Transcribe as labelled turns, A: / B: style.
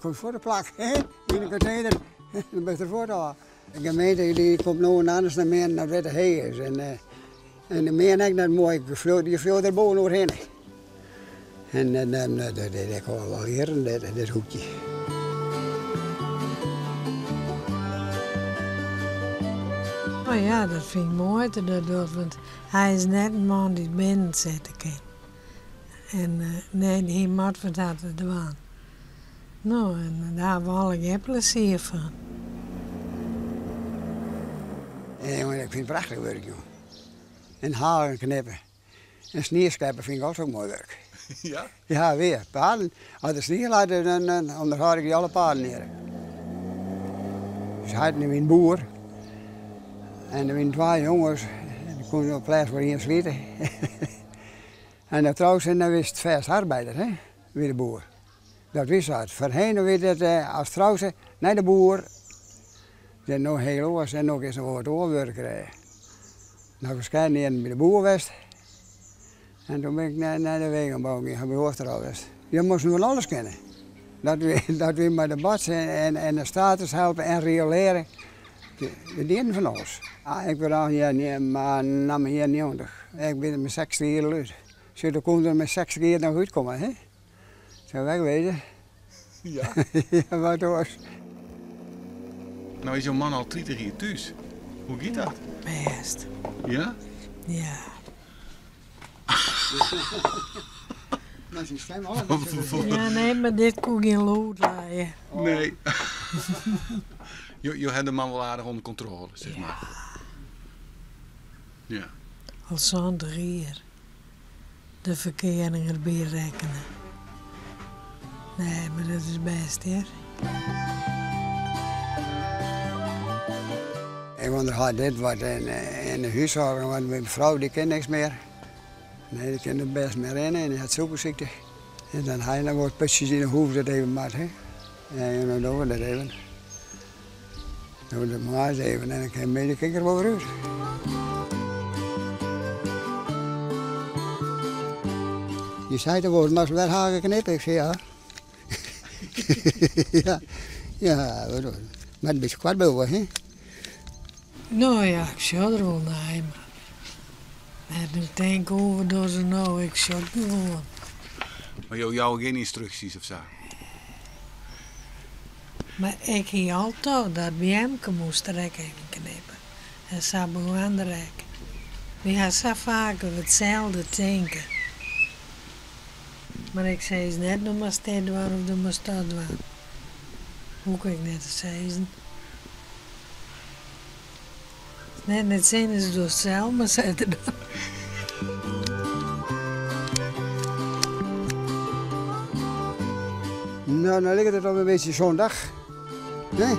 A: goed voor de plak. In de container, dan ben je ervoor al. De gemeente die komt nu anders naar meer naar wat de hei is. En de meer net dat mooi, die vloot er boven doorheen. En dan dat kan wel leren, dit hoekje.
B: Oh ja, dat vind ik mooi te doen, want hij is net een man die binnen zitten kan. En nee, die moet wat aan te doen. Nou, en daar hebben we alle plezier van.
A: En jongen, ik vind het prachtig werk, jongen. En haren knippen. En sneeuwscheppen vind ik ook zo mooi werk.
C: Ja?
A: Ja, weer. Paarden. Als de sneeuw laat, dan onderhoud ik die alle paarden neer. Dus hij nu een boer. En er zijn 2 jongens. En die konden op plaats voor één schieten. En dat trouwens, dan wist het vers arbeider, hè? Weer de boer. Dat wist het. Voorheen weet het als trouwens naar de boer. Dat nog heel oors en nog eens een wat oorwerk krijgen. Nou, waarschijnlijk bij de boer geweest. En toen ben ik naar de wegenbouw gegaan, bij Hoofdtrouw geweest. Je moest nu wel alles kennen. Dat we met de bats en de status helpen en rioleren. We deden van alles. Ik ben al hier, maar nam hier 90. Ik ben met 60 jaar uit. Zo, dan komt er met 60 jaar nog uitkomen, hè? Zo wegwezen.
C: Ja.
A: Ja, wat was.
C: Nou is jouw man al 30 jaar thuis. Hoe gaat dat?
B: Best.
C: Ja?
B: Ja.
A: Dat is een stem al.
B: Ja, nee, maar dit kon geen lood laaien.
C: Nee. Je hebt de man wel aardig onder controle, zeg maar. Ja.
B: Al zo'n 3 jaar. De verkeringen erbij rekenen. Nee, maar dat is best, hè?
A: Ik onderhoud dit wat in de huishouden, want mijn vrouw die kent niks meer. Nee, die kent het best meer rennen en die had suikerziekte. En dan ga je dan wat putjes in de hoef, dat even mat, hè. En dan doen we dat even. Dan doen we dat maar eens even en dan kan je mee de kikker wel weer uit. Je zei te worden, als we wel hagen knippen, ik zei ja. Ja, wat doen we? Maar een beetje kwart boven, hè.
B: Nou ja, ik zou er wel naar, maar... Net nu denk over door ze nou, ik zou het gewoon.
C: Maar jou geen instructies of zo?
B: Maar ik hier altijd dat bij hem moest rekken even knippen. En ze begon de rekken. We gaan zo vaak hetzelfde denken. Maar ik zei ze net, doe maar steeds doen of doe maar stad doen. Hoe kan ik net zeggen? Net zijn ze door zelf, maar ze het dan.
A: Nou, dan ligt het op een beetje zo'n dag. Nee?